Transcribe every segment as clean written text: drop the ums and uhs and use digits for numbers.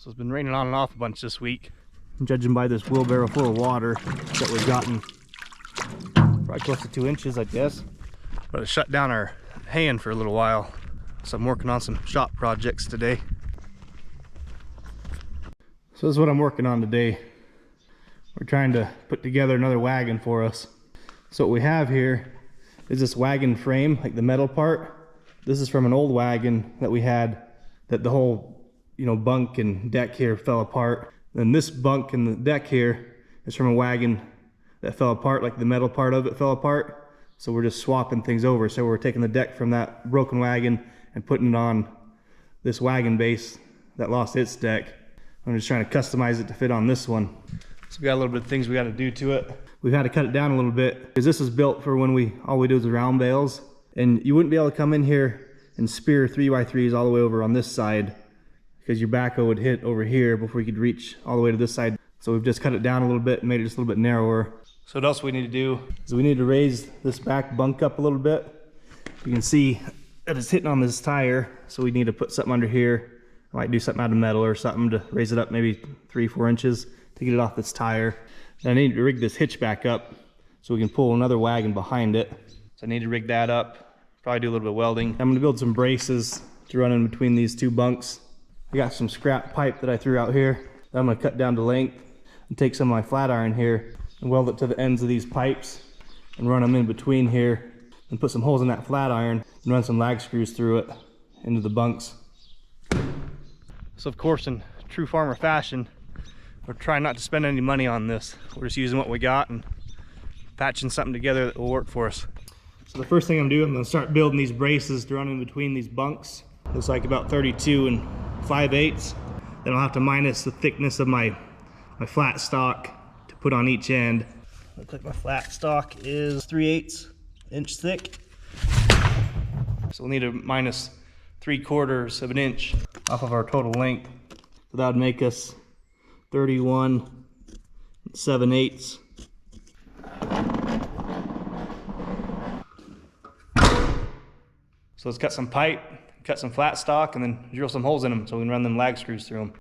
So it's been raining on and off a bunch this week. Judging by this wheelbarrow full of water that we've gotten, probably close to 2 inches, I guess. But it shut down our haying for a little while. So I'm working on some shop projects today. So this is what I'm working on today. We're trying to put together another wagon for us. So what we have here is this wagon frame, like the metal part. This is from an old wagon that we had, that the whole, bunk and deck here fell apart. And this bunk and the deck here is from a wagon that fell apart, like the metal part of it fell apart. So we're just swapping things over. So we're taking the deck from that broken wagon and putting it on this wagon base that lost its deck. I'm just trying to customize it to fit on this one. So we got a little bit of things we got to do to it. We've had to cut it down a little bit because this is built for when all we do is round bales, and you wouldn't be able to come in here and spear 3x3s all the way over on this side because your backhoe would hit over here before you could reach all the way to this side. So we've just cut it down a little bit and made it just a little bit narrower. So what else we need to do is we need to raise this back bunk up a little bit. You can see that it's hitting on this tire, so we need to put something under here. I might do something out of metal or something to raise it up maybe 3-4 inches to get it off this tire. And I need to rig this hitch back up so we can pull another wagon behind it. So I need to rig that up, probably do a little bit of welding. I'm gonna build some braces to run in between these two bunks. I got some scrap pipe that I threw out here that I'm gonna cut down to length and take some of my flat iron here and weld it to the ends of these pipes and run them in between here and put some holes in that flat iron and run some lag screws through it into the bunks. So of course, in true farmer fashion, we're trying not to spend any money on this. We're just using what we got and patching something together that will work for us. So the first thing I'm doing, I'm gonna start building these braces to run in between these bunks. Looks like about 32 5/8. Then I'll have to minus the thickness of my flat stock to put on each end. Looks like my flat stock is 3/8 inch thick. So we'll need to minus 3/4 of an inch off of our total length. So that would make us 31 7/8. So let's cut some pipe, cut some flat stock, and then drill some holes in them so we can run them lag screws through them.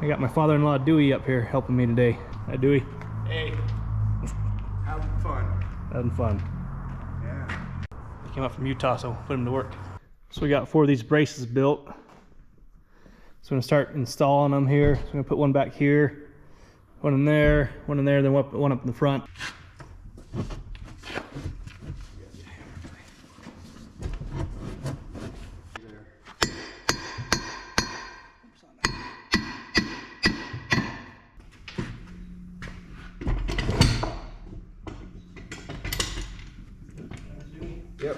I got my father-in-law Dewey up here helping me today. Hi Dewey. Hey, having fun. Having fun. Yeah. He came up from Utah, so put him to work. So we got 4 of these braces built. So I'm gonna start installing them here. So I'm gonna put one back here, one in there, then one up in the front. Yep.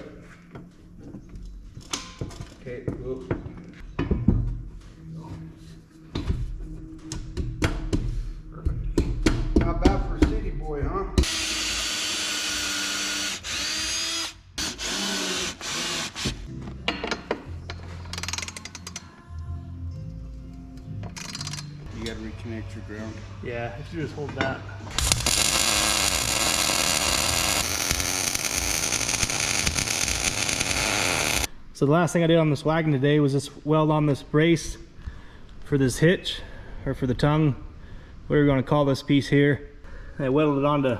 Okay, whoop. Perfect. Not bad for a city boy, huh? You gotta reconnect your ground. Yeah, if you just hold that. So the last thing I did on this wagon today was just weld on this brace for this hitch, or for the tongue, what are we going to call this piece here. I welded it onto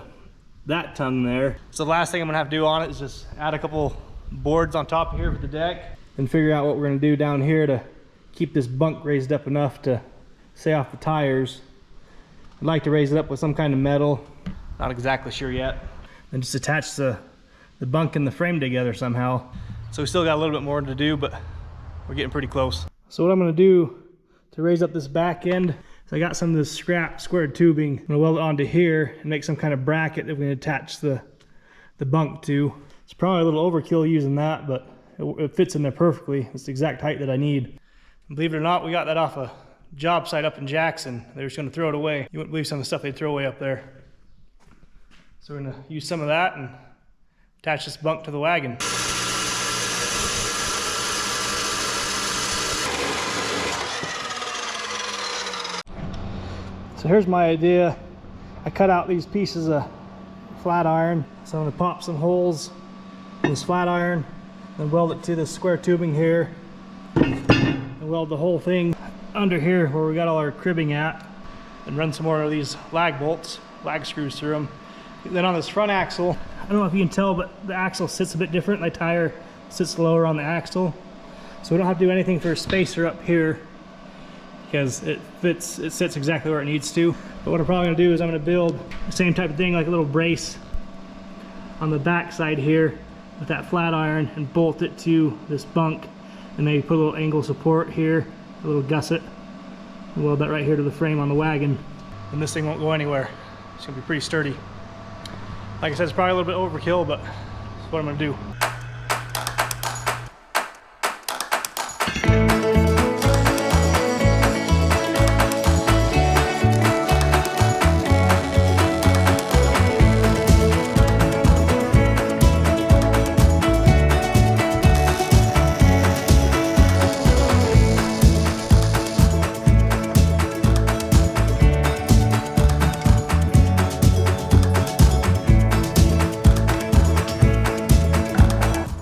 that tongue there. So the last thing I'm gonna have to do on it is just add a couple boards on top of here for the deck, and figure out what we're gonna do down here to keep this bunk raised up enough to stay off the tires. I'd like to raise it up with some kind of metal, not exactly sure yet, and just attach the bunk and the frame together somehow. So we still got a little bit more to do, but we're getting pretty close. So what I'm gonna do to raise up this back end, so I got some of this scrap squared tubing. I'm gonna weld it onto here and make some kind of bracket that we're gonna attach the bunk to. It's probably a little overkill using that, but it fits in there perfectly. It's the exact height that I need. And believe it or not, we got that off a job site up in Jackson. They were just gonna throw it away. You wouldn't believe some of the stuff they'd throw away up there. So we're gonna use some of that and attach this bunk to the wagon. So here's my idea. I cut out these pieces of flat iron. So I'm gonna pop some holes in this flat iron and weld it to this square tubing here. And weld the whole thing under here where we got all our cribbing at. And run some more of these lag bolts, lag screws through them. And then on this front axle, I don't know if you can tell, but the axle sits a bit different. My tire sits lower on the axle. So we don't have to do anything for a spacer up here, because it sits exactly where it needs to. But what I'm probably gonna do is I'm gonna build the same type of thing, like a little brace on the back side here with that flat iron, and bolt it to this bunk, and maybe put a little angle support here, a little gusset, and weld that right here to the frame on the wagon. And this thing won't go anywhere. It's gonna be pretty sturdy. Like I said, it's probably a little bit overkill, but that's what I'm gonna do.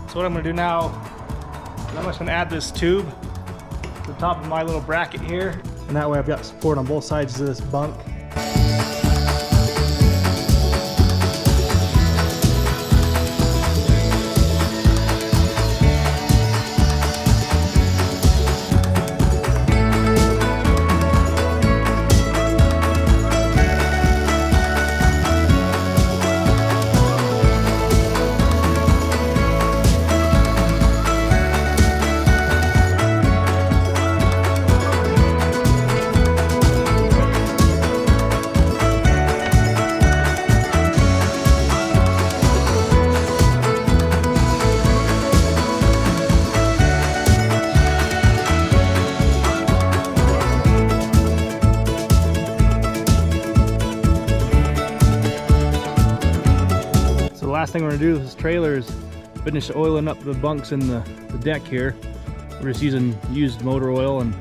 So what I'm gonna do now is I'm just gonna add this tube to the top of my little bracket here. And that way I've got support on both sides of this bunk. Last thing we're gonna do with this trailer is finish oiling up the bunks in the deck here. We're just using used motor oil and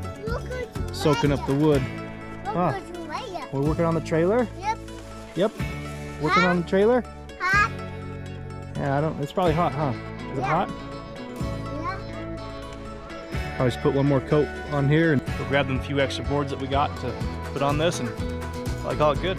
soaking up the wood. Ah, we're working on the trailer? Yep. Yep. Working on the trailer? Hot. Yeah, it's probably hot, huh? Is it hot? Yeah. Probably just put one more coat on here and we'll grab them few extra boards that we got to put on this, and I call it good.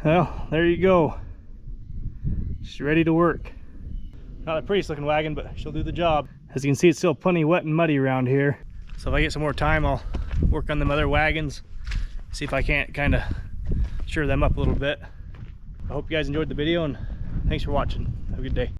Well, there you go. She's ready to work. Not the prettiest looking wagon, but she'll do the job. As you can see, it's still plenty wet and muddy around here. So if I get some more time, I'll work on them other wagons, see if I can't kind of sure them up a little bit. I hope you guys enjoyed the video, and thanks for watching. Have a good day.